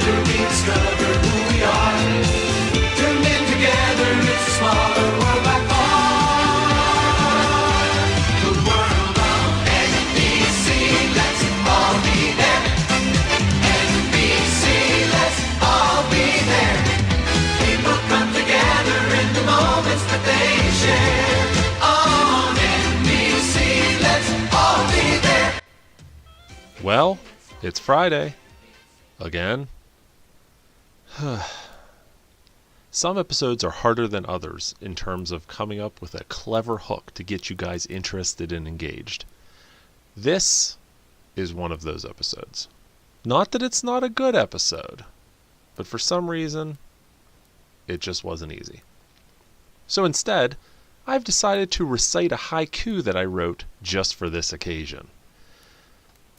till we discover who we are. Tuned in together, it's a smaller world by far. The world of NBC, let's all be there. NBC, let's all be there. People come together in the moments that they share. On NBC, let's all be there. Well, it's Friday. Again. Some episodes are harder than others in terms of coming up with a clever hook to get you guys interested and engaged. This is one of those episodes. Not that it's not a good episode, but for some reason, it just wasn't easy. So instead, I've decided to recite a haiku that I wrote just for this occasion.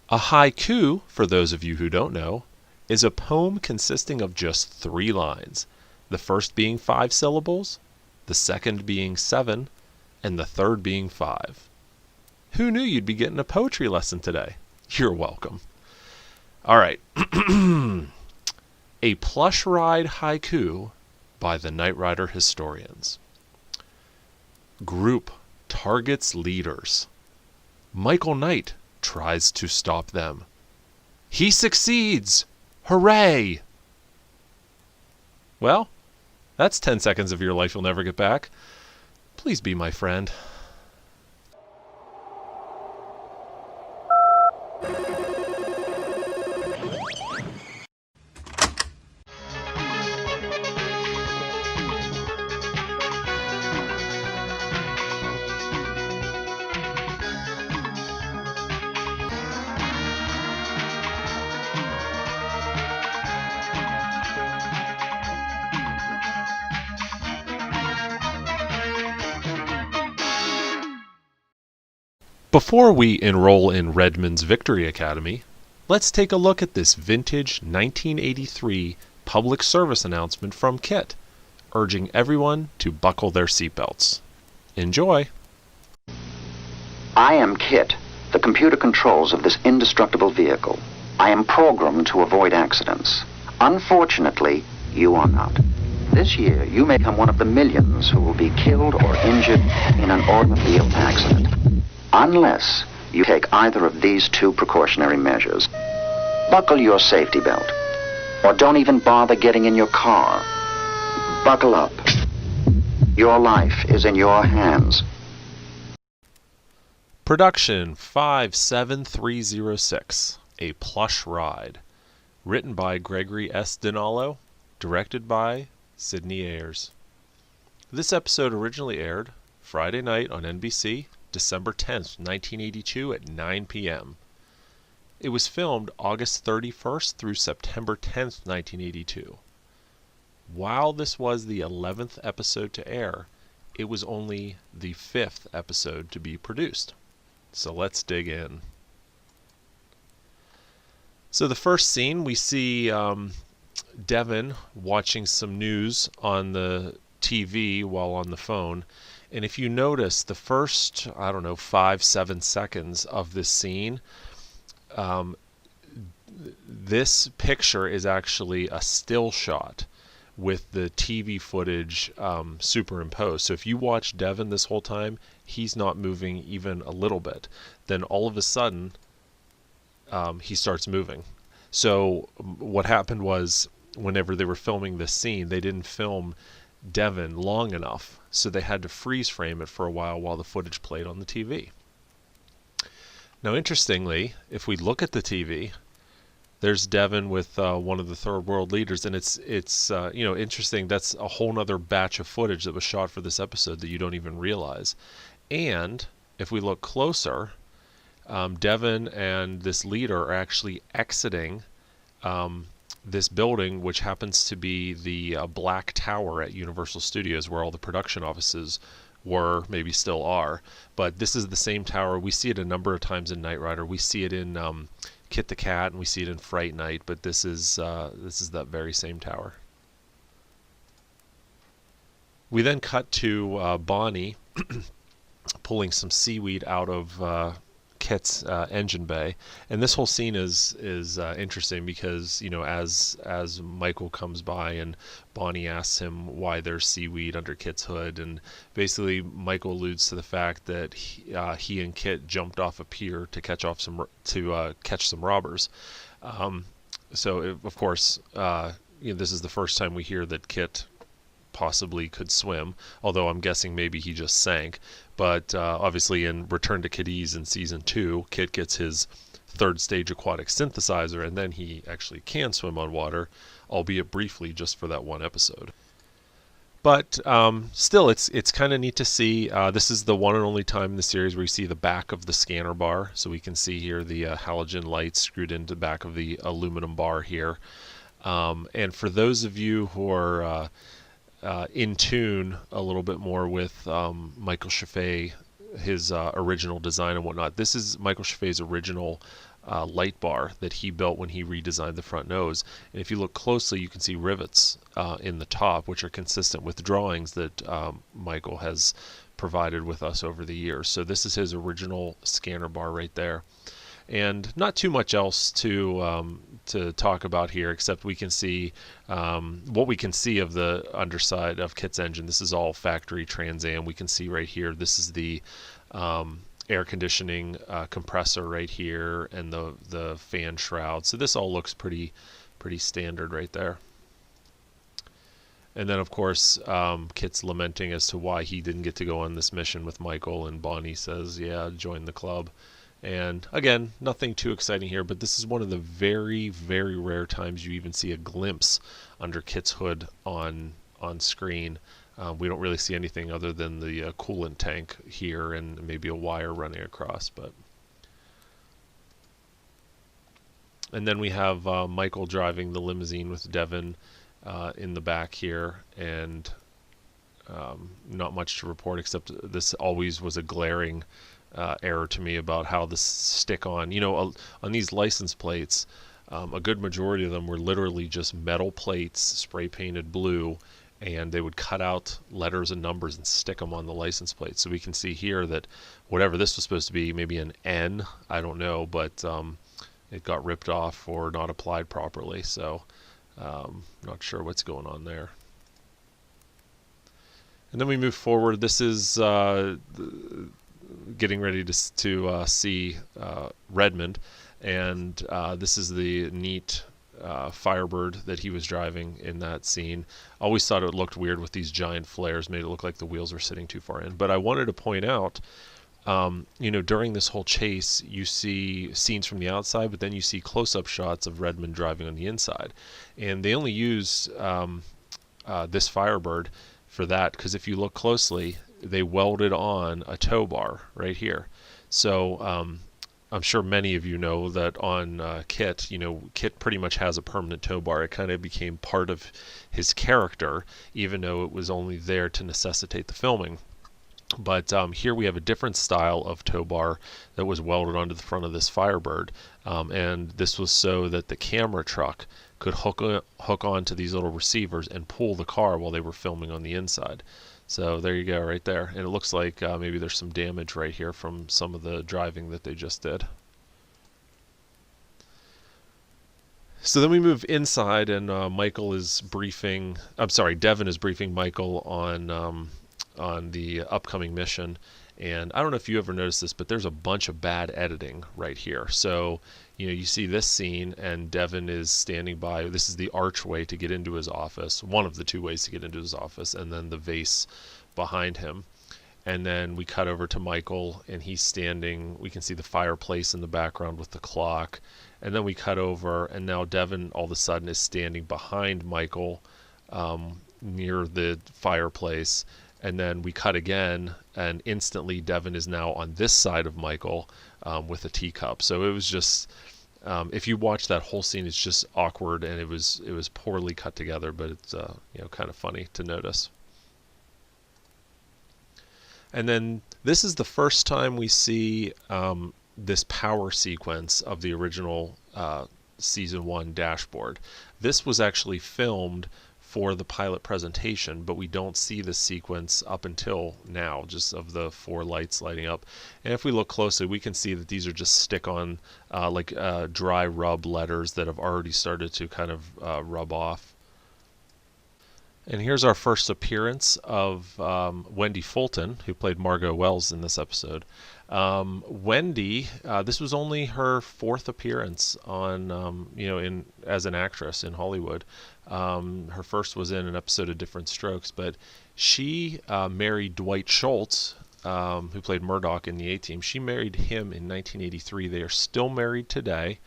A haiku, for those of you who don't know, is a poem consisting of just 3 lines, the first being 5 syllables, the second being 7, and the third being 5. Who knew you'd be getting a poetry lesson today? You're welcome. All right. A Plush Ride haiku by the Knight Rider historians. Group targets leaders. Michael Knight tries to stop them. He succeeds! Hooray! Well, that's 10 seconds of your life you'll never get back. Please be my friend. Before we enroll in Redmond's Victory Academy, let's take a look at this vintage 1983 public service announcement from KITT, urging everyone to buckle their seatbelts. Enjoy! I am KITT, the computer controls of this indestructible vehicle. I am programmed to avoid accidents. Unfortunately, you are not. This year, you may become one of the millions who will be killed or injured in an automobile accident. Unless you take either of these 2 precautionary measures. Buckle your safety belt. Or don't even bother getting in your car. Buckle up. Your life is in your hands. Production 57306, A Plush Ride. Written by Gregory S. Dinallo. Directed by Sidney Ayers. This episode originally aired Friday night on NBC, December 10th, 1982 at 9 p.m. It was filmed August 31st through September 10th, 1982. While this was the 11th episode to air, it was only the 5th episode to be produced. So let's dig in. So the first scene, we see Devin watching some news on the TV while on the phone. And if you notice, the first, 5-7 seconds of this scene, this picture is actually a still shot with the TV footage superimposed. So if you watch Devin this whole time, he's not moving even a little bit. Then all of a sudden, he starts moving. So what happened was, whenever they were filming this scene, they didn't film Devin long enough, so they had to freeze frame it for a while the footage played on the TV. Now, interestingly, if we look at the TV, there's Devin with one of the third world leaders, and it's interesting. That's a whole nother batch of footage that was shot for this episode that you don't even realize. And if we look closer, Devin and this leader are actually exiting this building, which happens to be the Black Tower at Universal Studios, where all the production offices were, maybe still are. But this is the same tower. We see it a number of times in Knight Rider. We see it in Kit the Cat, and we see it in Fright Night. But this is that very same tower. We then cut to Bonnie pulling some seaweed out of Kit's engine bay, and this whole scene is interesting because as Michael comes by and Bonnie asks him why there's seaweed under Kit's hood, and basically Michael alludes to the fact that he and Kit jumped off a pier to catch some robbers. Of course, this is the first time we hear that Kit possibly could swim, although I'm guessing maybe he just sank. But obviously in Return to Cadiz in season 2, Kit gets his third stage aquatic synthesizer, and then he actually can swim on water, albeit briefly, just for that one episode. But still, it's kind of neat to see. This is the one and only time in the series where you see the back of the scanner bar. So we can see here the halogen lights screwed into the back of the aluminum bar here. And for those of you who are in tune a little bit more with Michael Chaffee, his original design and whatnot, this is Michael Chaffee's original light bar that he built when he redesigned the front nose. And if you look closely, you can see rivets in the top, which are consistent with drawings that Michael has provided with us over the years. So this is his original scanner bar right there. And not too much else to talk about here, except we can see what we can see of the underside of Kit's engine. This is all factory Trans Am. We can see right here, this is the air conditioning compressor right here, and the fan shroud. So this all looks pretty standard right there. And then of course Kit's lamenting as to why he didn't get to go on this mission with Michael, and Bonnie says, yeah, join the club. And again, nothing too exciting here, but this is one of the very, very rare times you even see a glimpse under Kit's hood on screen. We don't really see anything other than the coolant tank here and maybe a wire running across. And then we have Michael driving the limousine with Devin in the back here, and not much to report except this always was a glaring error to me about how the stick-on, on these license plates, a good majority of them were literally just metal plates spray painted blue, and they would cut out letters and numbers and stick them on the license plate. So we can see here that whatever this was supposed to be, maybe an N, I don't know, but it got ripped off or not applied properly. So not sure what's going on there. And then we move forward. This is getting ready to see Redmond, and this is the neat Firebird that he was driving in that scene. Always thought it looked weird with these giant flares, made it look like the wheels were sitting too far in. But I wanted to point out, during this whole chase, you see scenes from the outside, but then you see close-up shots of Redmond driving on the inside. And they only use this Firebird for that, because if you look closely, they welded on a tow bar right here. So I'm sure many of you know that on Kit, Kit pretty much has a permanent tow bar. It kind of became part of his character, even though it was only there to necessitate the filming. But here we have a different style of tow bar that was welded onto the front of this Firebird, and this was so that the camera truck could hook onto these little receivers and pull the car while they were filming on the inside. So there you go, right there. And it looks like maybe there's some damage right here from some of the driving that they just did. So then we move inside, and Devin is briefing Michael on the upcoming mission. And I don't know if you ever noticed this, but there's a bunch of bad editing right here. So, you see this scene, and Devin is standing by. This is the archway to get into his office, one of the two ways to get into his office, and then the vase behind him. And then we cut over to Michael, and he's standing. We can see the fireplace in the background with the clock. And then we cut over, and now Devin all of a sudden is standing behind Michael near the fireplace. And then we cut again, and instantly Devin is now on this side of Michael with a teacup. So it was just, if you watch that whole scene, it's just awkward, and it was poorly cut together, but it's kind of funny to notice. And then this is the first time we see this power sequence of the original season 1 dashboard. This was actually filmed for the pilot presentation, but we don't see the sequence up until now, just of the 4 lights lighting up. And if we look closely, we can see that these are just stick-on, dry rub letters that have already started to kind of rub off. And here's our first appearance of Wendy Fulton, who played Margot Wells in this episode. Wendy, this was only her 4th appearance on, as an actress in Hollywood. Her first was in an episode of Different Strokes, but she married Dwight Schultz, who played Murdoch in the A-Team. She married him in 1983. They are still married today.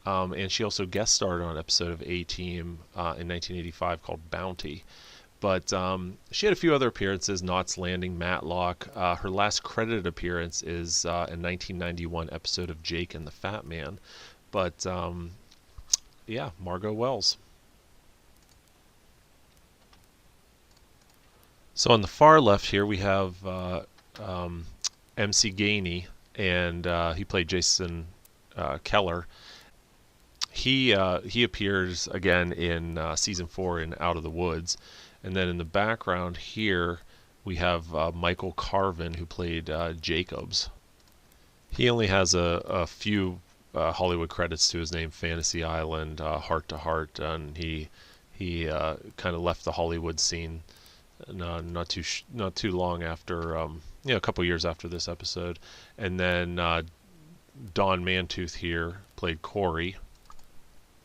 And she also guest starred on an episode of A-Team in 1985 called Bounty. But she had a few other appearances, Knots Landing, Matlock. Her last credited appearance is a 1991 episode of Jake and the Fat Man. But, Margot Wells. So on the far left here we have MC Gainey, and he played Jason Keller. He appears again in season 4 in Out of the Woods, and then in the background here we have Michael Carvin, who played Jacobs. He only has a few Hollywood credits to his name: Fantasy Island, Heart to Heart, and he kind of left the Hollywood scene not too long after, a couple years after this episode. And then Don Mantooth here played Corey.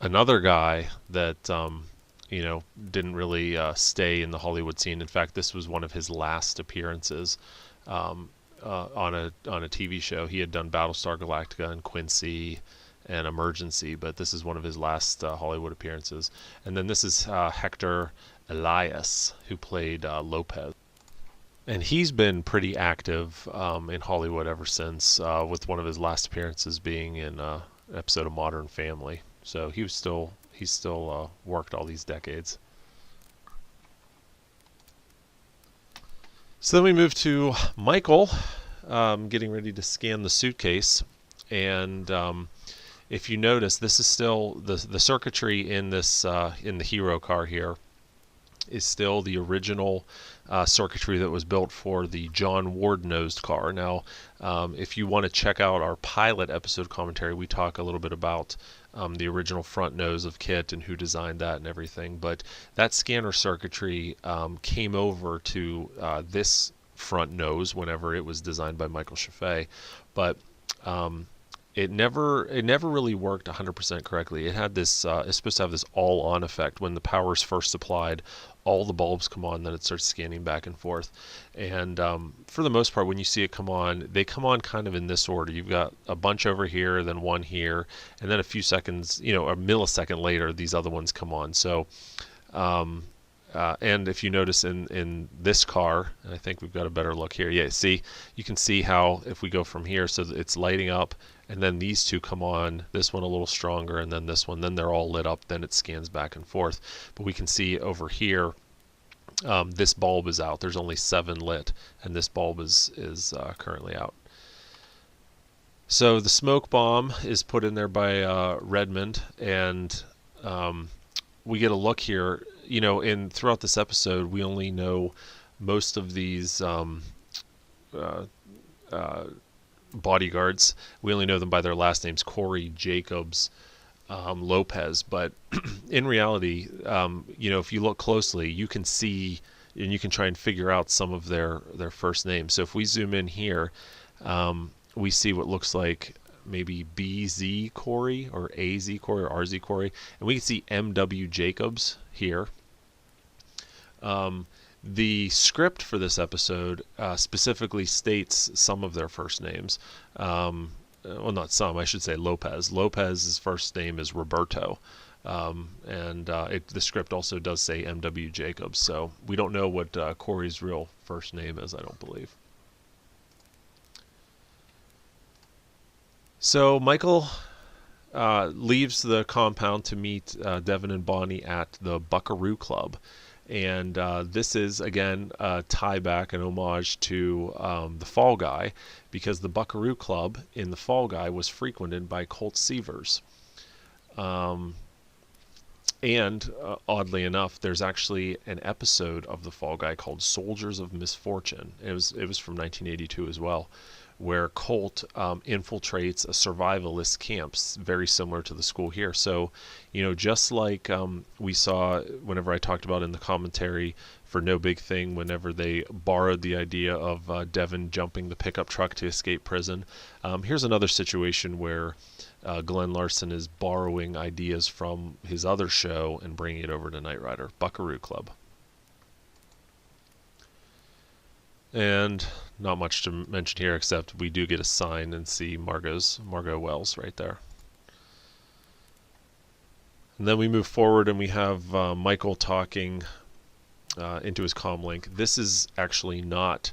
Another guy that didn't really stay in the Hollywood scene. In fact, this was one of his last appearances on a TV show. He had done Battlestar Galactica and Quincy and Emergency, but this is one of his last Hollywood appearances. And then this is Hector Elias, who played Lopez. And he's been pretty active in Hollywood ever since, with one of his last appearances being in an episode of Modern Family. So he's still worked all these decades. So then we move to Michael, getting ready to scan the suitcase. And if you notice, this is still the circuitry in this in the hero car here is still the original circuitry that was built for the John Ward nosed car. Now, if you want to check out our pilot episode commentary, we talk a little bit about the original front nose of KITT and who designed that and everything. But that scanner circuitry came over to this front nose whenever it was designed by Michael Chaffee. But it never really worked 100% correctly. It had this, it's supposed to have this all-on effect. When the power is first applied, all the bulbs come on, then it starts scanning back and forth. And for the most part, when you see it come on, they come on kind of in this order. You've got a bunch over here, then one here, and then a few seconds, a millisecond later, these other ones come on. So, and if you notice in this car, and I think we've got a better look here. Yeah, see, you can see how if we go from here, so it's lighting up, and then these two come on, this one a little stronger, and then this one, then they're all lit up, then it scans back and forth. But we can see over here, this bulb is out. There's only 7 lit, and this bulb is currently out. So the smoke bomb is put in there by Redmond, and we get a look here. Throughout this episode, we only know most of these bodyguards. We only know them by their last names: Corey, Jacobs, Lopez. But in reality, if you look closely, you can see and you can try and figure out some of their first names. So if we zoom in here, we see what looks like maybe BZ Corey or AZ Corey or RZ Corey, and we can see MW Jacobs here. The script for this episode specifically states some of their first names. Well, not some, I should say Lopez. Lopez's first name is Roberto. And the script also does say MW Jacobs. So we don't know what Corey's real first name is, I don't believe. So Michael leaves the compound to meet Devin and Bonnie at the Buckaroo Club. And this is, again, a tie back, an homage to the Fall Guy, because the Buckaroo Club in the Fall Guy was frequented by Colt Seavers. And oddly enough, there's actually an episode of The Fall Guy called Soldiers of Misfortune. It was from 1982 as well, where Colt infiltrates a survivalist camp, very similar to the school here. So, just like we saw whenever I talked about in the commentary for No Big Thing, whenever they borrowed the idea of Devin jumping the pickup truck to escape prison, here's another situation where Glenn Larson is borrowing ideas from his other show and bringing it over to Knight Rider, Buckaroo Club. And not much to mention here, except we do get a sign and see Margot Wells right there. And then we move forward and we have Michael talking into his comm link. This is actually not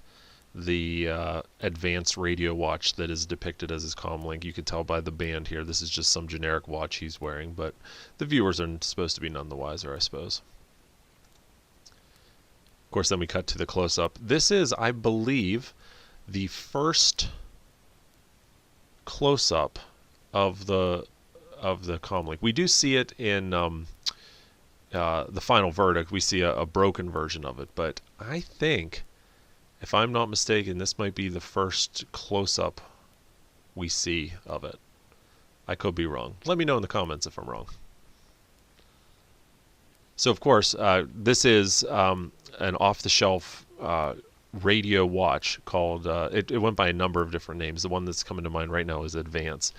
the advanced radio watch that is depicted as his comm link. You can tell by the band here. This is just some generic watch he's wearing, but the viewers are supposed to be none the wiser, I suppose. Of course, then we cut to the close-up. This is, I believe, the first close-up of the comm link. We do see it in the final verdict. We see a broken version of it, but I think, if I'm not mistaken, this might be the first close-up we see of it. I could be wrong. Let me know in the comments if I'm wrong. So, of course, this is an off-the-shelf radio watch called, it went by a number of different names. The one that's coming to mind right now is Advance.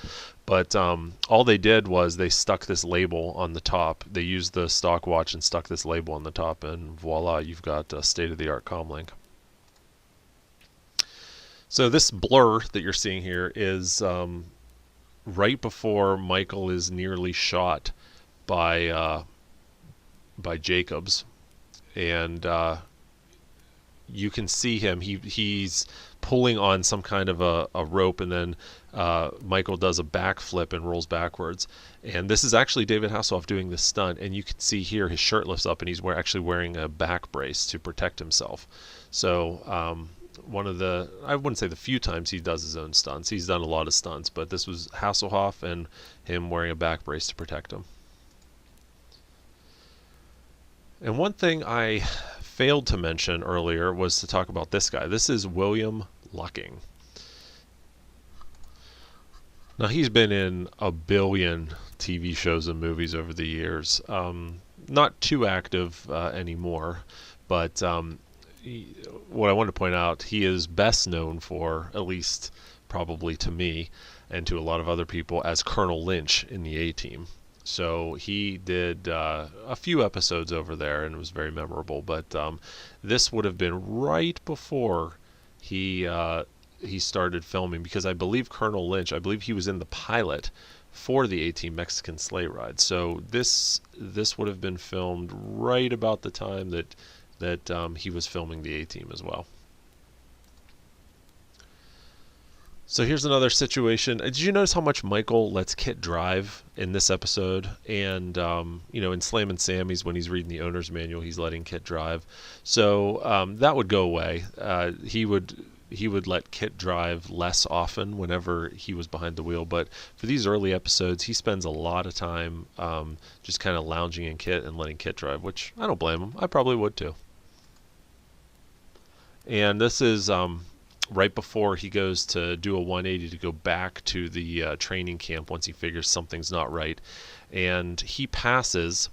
But all they did was they stuck this label on the top. They used the stock watch and stuck this label on the top, and voila, you've got a state-of-the-art comlink. So this blur that you're seeing here is right before Michael is nearly shot by Jacobs, and you can see him. He's pulling on some kind of a rope, and then Michael does a backflip and rolls backwards. And this is actually David Hasselhoff doing this stunt, and you can see here his shirt lifts up, and he's actually wearing a back brace to protect himself. So one of the, I wouldn't say the few times he does his own stunts. He's done a lot of stunts, but this was Hasselhoff and him wearing a back brace to protect him. And one thing I failed to mention earlier was to talk about this guy. This is William Lucking. Now, he's been in a billion TV shows and movies over the years. Not too active anymore, but what I want to point out, he is best known for, at least probably to me and to a lot of other people, as Colonel Lynch in the A-Team. So he did a few episodes over there, and it was very memorable. But this would have been right before he started filming, because I believe Colonel Lynch, I believe he was in the pilot for the A-Team Mexican Sleigh Ride. So this would have been filmed right about the time that he was filming the A-Team as well. So here's another situation. Did you notice how much Michael lets Kit drive in this episode? And, in Slammin' Sammy's, when he's reading the owner's manual, he's letting Kit drive. So that would go away. He would let Kit drive less often whenever he was behind the wheel. But for these early episodes, he spends a lot of time just kind of lounging in Kit and letting Kit drive, which I don't blame him. I probably would too. And this is right before he goes to do a 180 to go back to the training camp once he figures something's not right. And he passes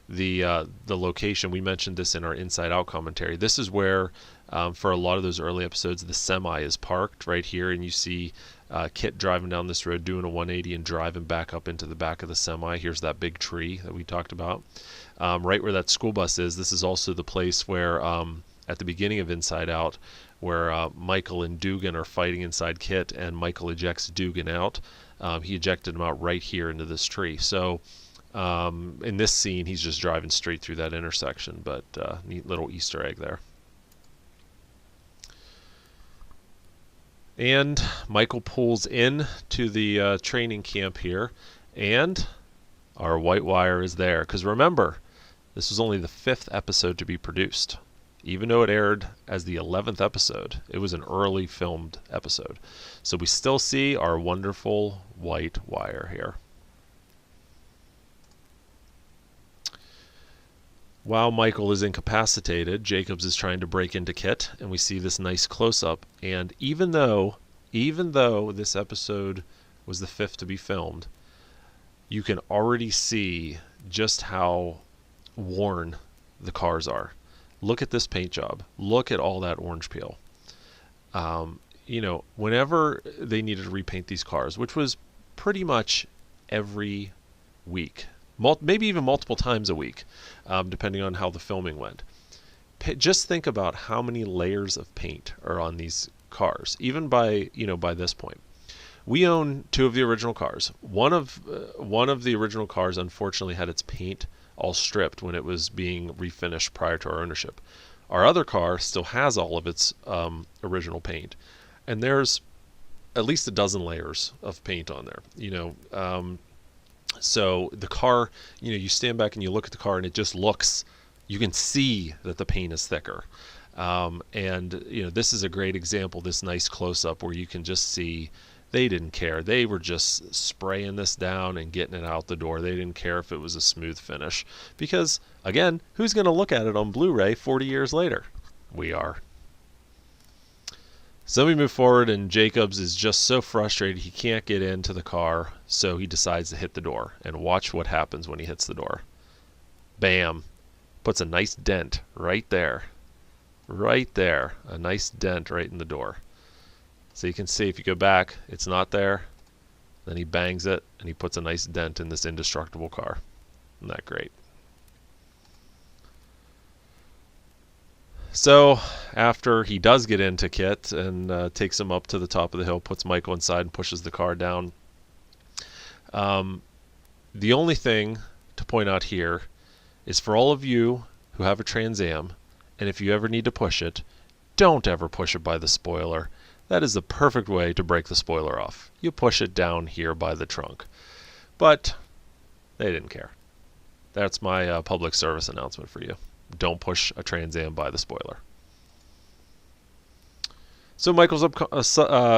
the location. We mentioned this in our Inside Out commentary. This is where, for a lot of those early episodes, the semi is parked right here, and you see Kit driving down this road doing a 180 and driving back up into the back of the semi. Here's that big tree that we talked about. Right where that school bus is, this is also the place where, at the beginning of Inside Out, where Michael and Dugan are fighting inside Kit, and Michael ejects Dugan out. He ejected him out right here into this tree. So in this scene, he's just driving straight through that intersection, but neat little Easter egg there. And Michael pulls in to the training camp here, and our white wire is there. Because remember, this was only the 5th episode to be produced. Even though it aired as the 11th episode, it was an early filmed episode. So we still see our wonderful white wire here. While Michael is incapacitated, Jacobs is trying to break into Kit, and we see this nice close-up. And even though this episode was the 5th to be filmed, you can already see just how worn the cars are. Look at this paint job. Look at all that orange peel. Whenever they needed to repaint these cars, which was pretty much every week, maybe even multiple times a week, depending on how the filming went. Just think about how many layers of paint are on these cars, even by this point. We own 2 of the original cars. One of the original cars unfortunately had its paint all stripped when it was being refinished prior to our ownership. Our other car still has all of its original paint, and there's at least a dozen layers of paint on there. So the car, you stand back and you look at the car, and it just looks. You can see that the paint is thicker, and this is a great example. This nice close-up where you can just see. They didn't care. They were just spraying this down and getting it out the door. They didn't care if it was a smooth finish. Because, again, who's going to look at it on Blu-ray 40 years later? We are. So we move forward, and Jacobs is just so frustrated he can't get into the car, so he decides to hit the door. And watch what happens when he hits the door. Bam. Puts a nice dent right there. Right there. A nice dent right in the door. So you can see if you go back, it's not there. Then he bangs it, and he puts a nice dent in this indestructible car. Isn't that great? So after he does get into Kit and takes him up to the top of the hill, puts Michael inside and pushes the car down. The only thing to point out here is for all of you who have a Trans Am, and if you ever need to push it, don't ever push it by the spoiler. That is the perfect way to break the spoiler off. You push it down here by the trunk. But they didn't care. That's my public service announcement for you. Don't push a Trans Am by the spoiler. So Michael's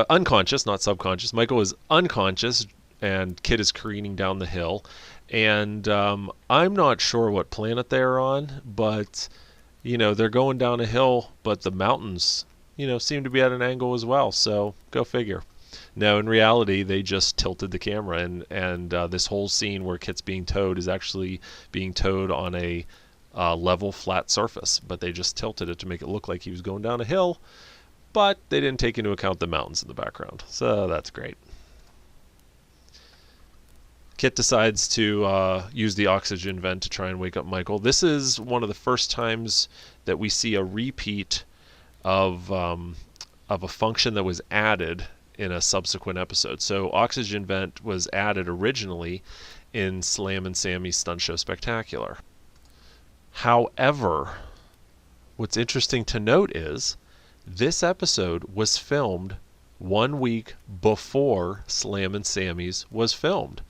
unconscious, not subconscious. Michael is unconscious, and Kit is careening down the hill. And I'm not sure what planet they're on, but they're going down a hill, but the mountains seem to be at an angle as well, so go figure. No, in reality, they just tilted the camera, and this whole scene where Kit's being towed is actually being towed on a level, flat surface, but they just tilted it to make it look like he was going down a hill, but they didn't take into account the mountains in the background, so that's great. Kit decides to use the oxygen vent to try and wake up Michael. This is one of the first times that we see a repeat of a function that was added in a subsequent episode. So oxygen vent was added originally in Slam and Sammy's Stunt Show Spectacular. However, what's interesting to note is this episode was filmed 1 week before Slam and Sammy's was filmed.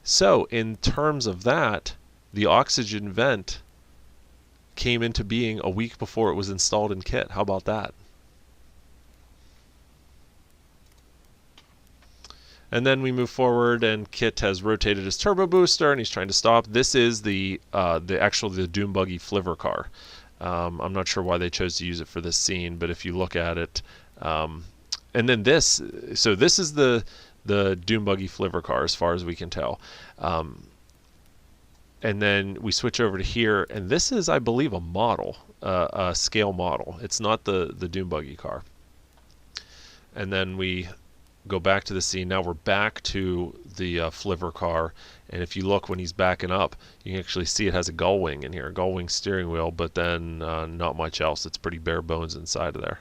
So in terms of that, the oxygen vent came into being a week before it was installed in Kit. How about that? And then we move forward, and Kit has rotated his turbo booster, and he's trying to stop. This is the Doom Buggy Flivver car. I'm not sure why they chose to use it for this scene, but if you look at it, and then this is the Doom Buggy Flivver car, as far as we can tell. And then we switch over to here, and this is, I believe, a model, a scale model. It's not the Doom Buggy car. And then we go back to the scene. Now we're back to the Flivver car, and if you look when he's backing up, you can actually see it has a gull wing in here, a gull wing steering wheel, but then not much else. It's pretty bare bones inside of there.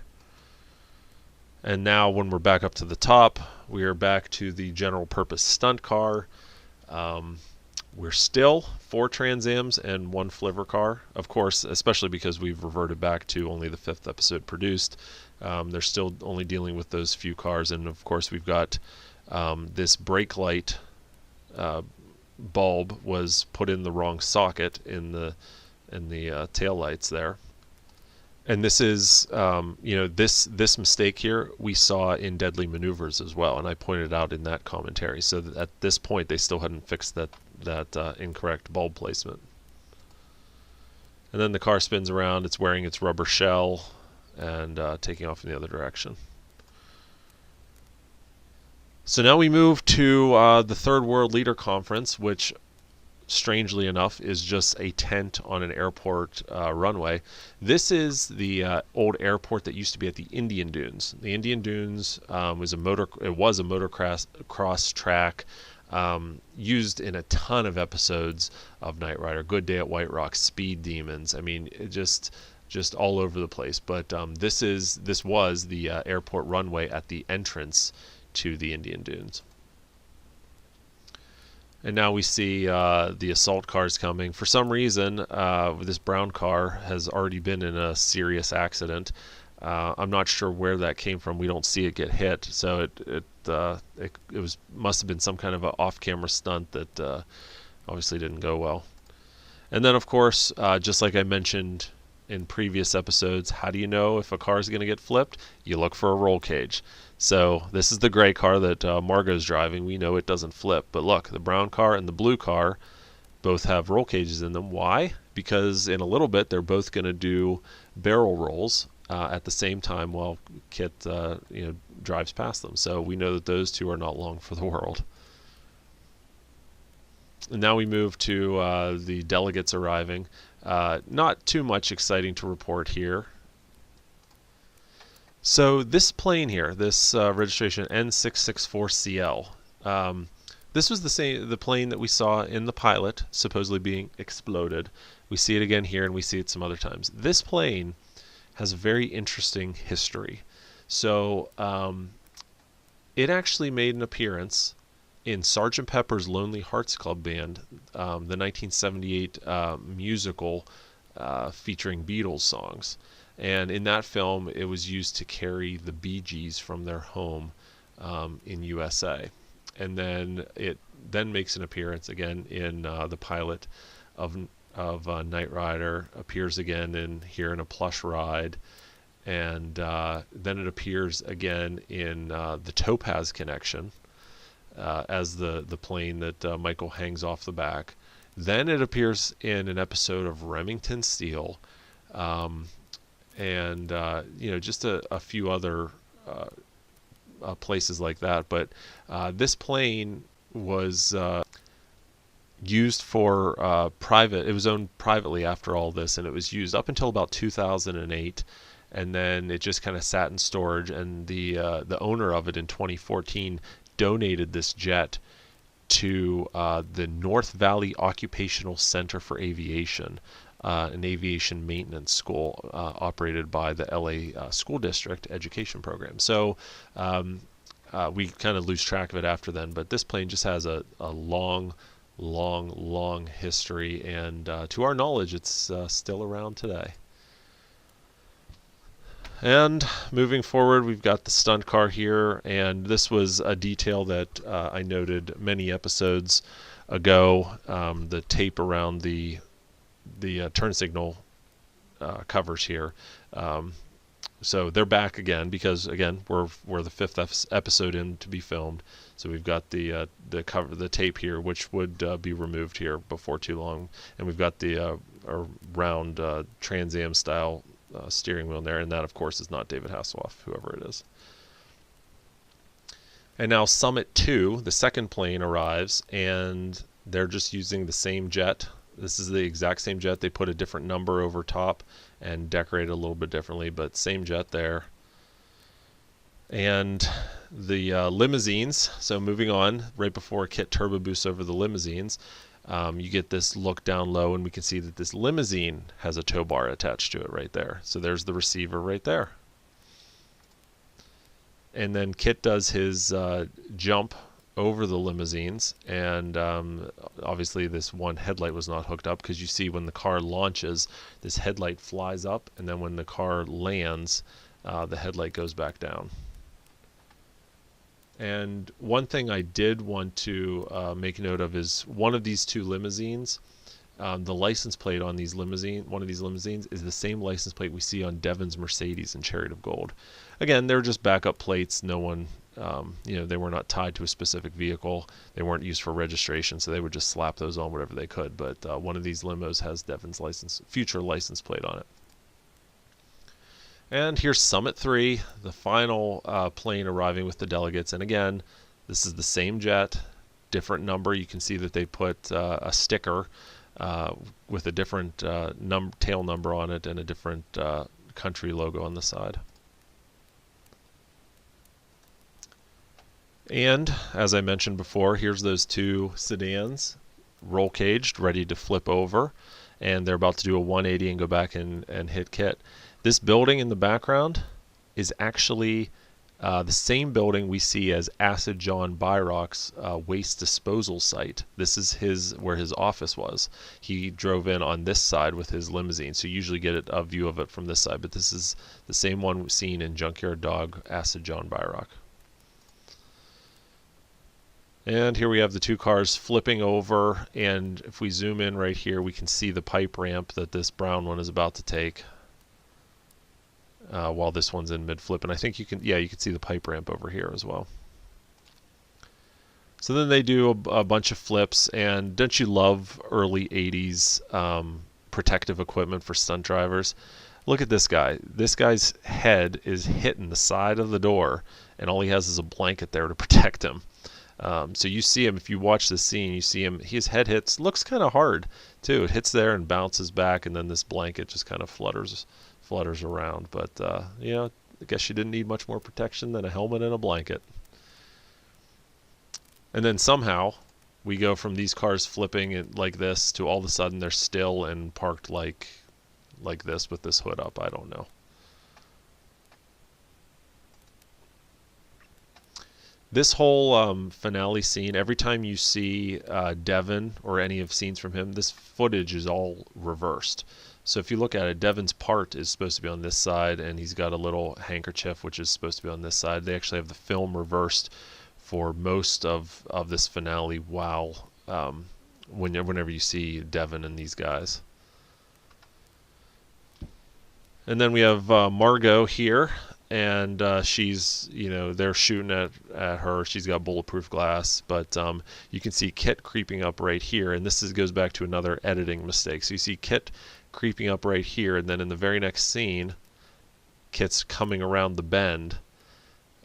And now when we're back up to the top, we are back to the general purpose stunt car. We're still 4 Trans Ams and 1 Flivver car. Of course, especially because we've reverted back to only the 5th episode produced. They're still only dealing with those few cars. And of course, we've got this brake light bulb was put in the wrong socket in the tail lights there. And this is, this mistake here we saw in Deadly Maneuvers as well, and I pointed out in that commentary. So that at this point, they still hadn't fixed that incorrect bulb placement. And then the car spins around. It's wearing its rubber shell and taking off in the other direction. So now we move to the Third World Leader Conference, which strangely enough is just a tent on an airport runway. This is the old airport that used to be at the Indian Dunes. The Indian Dunes was a motocross track used in a ton of episodes of Knight Rider. Good Day at White Rock, Speed Demons. I mean, it just all over the place. But this was the airport runway at the entrance to the Indian Dunes. And now we see the assault cars coming. For some reason, this brown car has already been in a serious accident. I'm not sure where that came from. We don't see it get hit, so it must have been some kind of an off-camera stunt that obviously didn't go well. And then, of course, just like I mentioned in previous episodes, how do you know if a car is going to get flipped? You look for a roll cage. So this is the gray car that Margot's driving. We know it doesn't flip. But look, the brown car and the blue car both have roll cages in them. Why? Because in a little bit they're both going to do barrel rolls at the same time while Kit drives past them. So we know that those two are not long for the world. And now we move to the delegates arriving. Not too much exciting to report here. So this plane here, this registration N664CL, this was the plane that we saw in the pilot, supposedly being exploded. We see it again here, and we see it some other times. This plane has a very interesting history. So it actually made an appearance in Sgt. Pepper's Lonely Hearts Club Band, the 1978 musical featuring Beatles songs. And in that film, it was used to carry the Bee Gees from their home in USA. And then it makes an appearance again in the pilot of Knight Rider, appears again here in a Plush Ride, and then it appears again in the Topaz Connection as the plane that Michael hangs off the back. Then it appears in an episode of Remington Steele, and just a few other places like that. But this plane was used for private. It was owned privately after all this, and it was used up until about 2008, and then it just kind of sat in storage. And the owner of it in 2014 donated this jet to the North Valley Occupational Center for Aviation, an aviation maintenance school operated by the LA School District Education Program. So we kind of lose track of it after then, but this plane just has a long history, and to our knowledge, it's still around today. And moving forward, we've got the stunt car here, and this was a detail that I noted many episodes ago. The tape around the turn signal covers here. So they're back again because again we're the fifth episode in to be filmed. So we've got the tape here, which would be removed here before too long, and we've got the round Trans Am style steering wheel in there, and that of course is not David Hasselhoff, whoever it is. And now Summit 2, the second plane, arrives, and they're just using the same jet. This is the exact same jet. They put a different number over top and decorate it a little bit differently, but same jet there. And the limousines, so moving on, right before Kit turbo boosts over the limousines, you get this look down low, and we can see that this limousine has a tow bar attached to it right there. So there's the receiver right there. And then Kit does his jump over the limousines, and obviously this one headlight was not hooked up, because you see when the car launches, this headlight flies up, and then when the car lands, the headlight goes back down. And one thing I did want to make note of is one of these two limousines, the license plate on one of these limousines is the same license plate we see on Devon's Mercedes in Chariot of Gold. Again, they're just backup plates. No one they were not tied to a specific vehicle. They weren't used for registration, so they would just slap those on whatever they could. But one of these limos has Devon's future license plate on it. And here's Summit 3, the final plane arriving with the delegates. And again, this is the same jet, different number. You can see that they put a sticker with a different tail number on it and a different country logo on the side. And as I mentioned before, here's those two sedans, roll caged, ready to flip over, and they're about to do a 180 and go back and hit Kit. This building in the background is actually the same building we see as Acid John Byrock's waste disposal site. This is where his office was. He drove in on this side with his limousine, so you usually get a view of it from this side, but this is the same one seen in Junkyard Dog, Acid John Byrock. And here we have the two cars flipping over, and if we zoom in right here, we can see the pipe ramp that this brown one is about to take. While this one's in mid-flip, and I think you can see the pipe ramp over here as well. So then they do a bunch of flips, and don't you love early 80s protective equipment for stunt drivers? Look at this guy. This guy's head is hitting the side of the door, and all he has is a blanket there to protect him. So you see him, if you watch this scene, you see him, his head looks kind of hard too. It hits there and bounces back, and then this blanket just kind of flutters around. But I guess you didn't need much more protection than a helmet and a blanket. And then somehow we go from these cars flipping like this to all of a sudden they're still and parked like this with this hood up. I don't know. This whole finale scene, every time you see Devon or any of scenes from him, this footage is all reversed. So if you look at it, Devon's part is supposed to be on this side, and he's got a little handkerchief which is supposed to be on this side. They actually have the film reversed for most of this finale while whenever you see Devon and these guys. And then we have Margot here, and she's, they're shooting at her. She's got bulletproof glass, but you can see Kit creeping up right here, and this goes back to another editing mistake. So you see Kit creeping up right here, and then in the very next scene, Kit's coming around the bend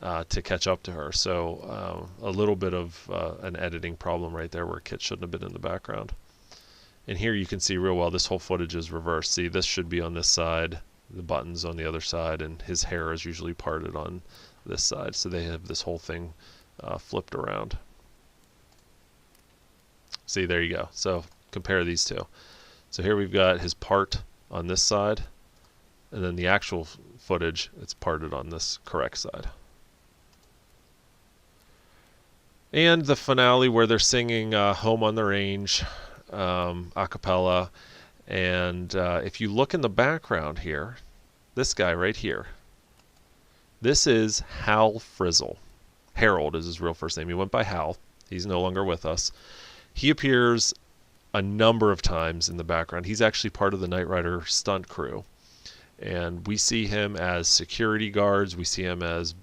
to catch up to her. So a little bit of an editing problem right there where Kit shouldn't have been in the background. And here you can see real well this whole footage is reversed. See, this should be on this side, the buttons on the other side, and his hair is usually parted on this side. So they have this whole thing flipped around. See, there you go. So compare these two. So here we've got his part on this side, and then the actual footage, it's parted on this correct side. And the finale where they're singing Home on the Range a cappella. And if you look in the background here, this guy right here, this is Hal Frizzle. Harold is his real first name. He went by Hal. He's no longer with us. He appears a number of times in the background. He's actually part of the Knight Rider stunt crew. And we see him as security guards. We see him as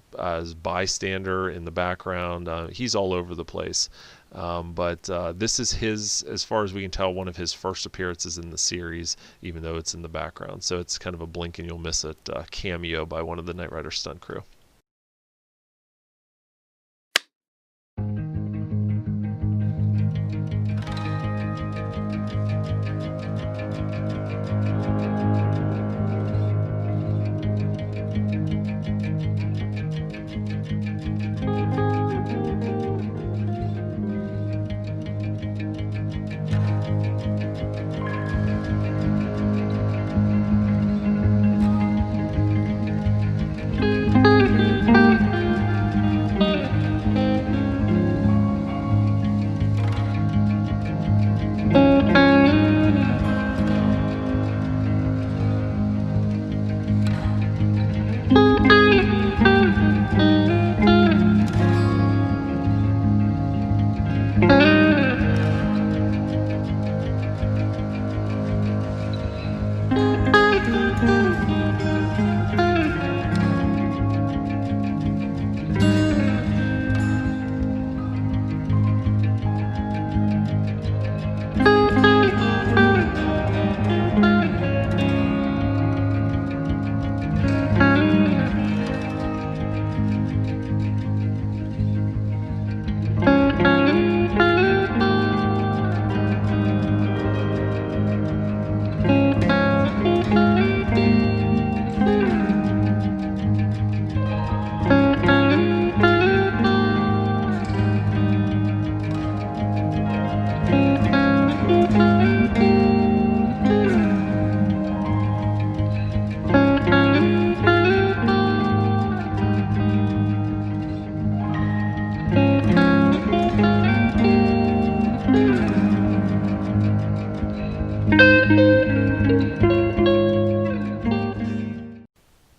bystander in the background. He's all over the place. But this is his, as far as we can tell, one of his first appearances in the series, even though it's in the background. So it's kind of a blink and you'll miss it cameo by one of the Knight Rider stunt crew.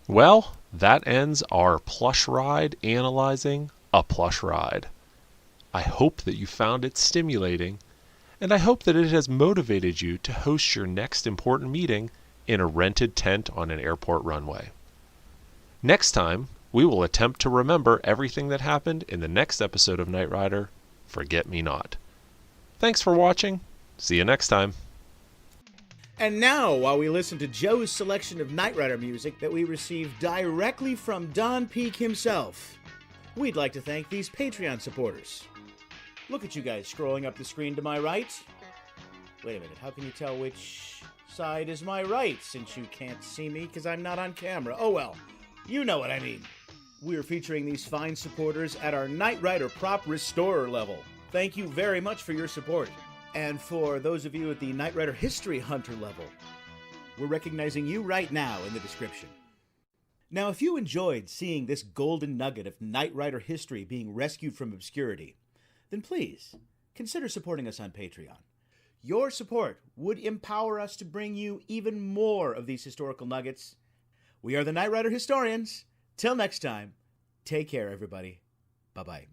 Well, that ends our Plush Ride analyzing a Plush Ride. I hope that you found it stimulating, and I hope that it has motivated you to host your next important meeting in a rented tent on an airport runway. Next time, we will attempt to remember everything that happened in the next episode of Knight Rider, Forget Me Not. Thanks for watching. See you next time. And now, while we listen to Joe's selection of Knight Rider music that we received directly from Don Peake himself, we'd like to thank these Patreon supporters. Look at you guys scrolling up the screen to my right. Wait a minute, how can you tell which side is my right since you can't see me because I'm not on camera? Oh well, you know what I mean. We're featuring these fine supporters at our Knight Rider Prop Restorer level. Thank you very much for your support. And for those of you at the Knight Rider History Hunter level, we're recognizing you right now in the description. Now, if you enjoyed seeing this golden nugget of Knight Rider history being rescued from obscurity, then please consider supporting us on Patreon. Your support would empower us to bring you even more of these historical nuggets. We are the Knight Rider Historians. Till next time, take care, everybody. Bye-bye.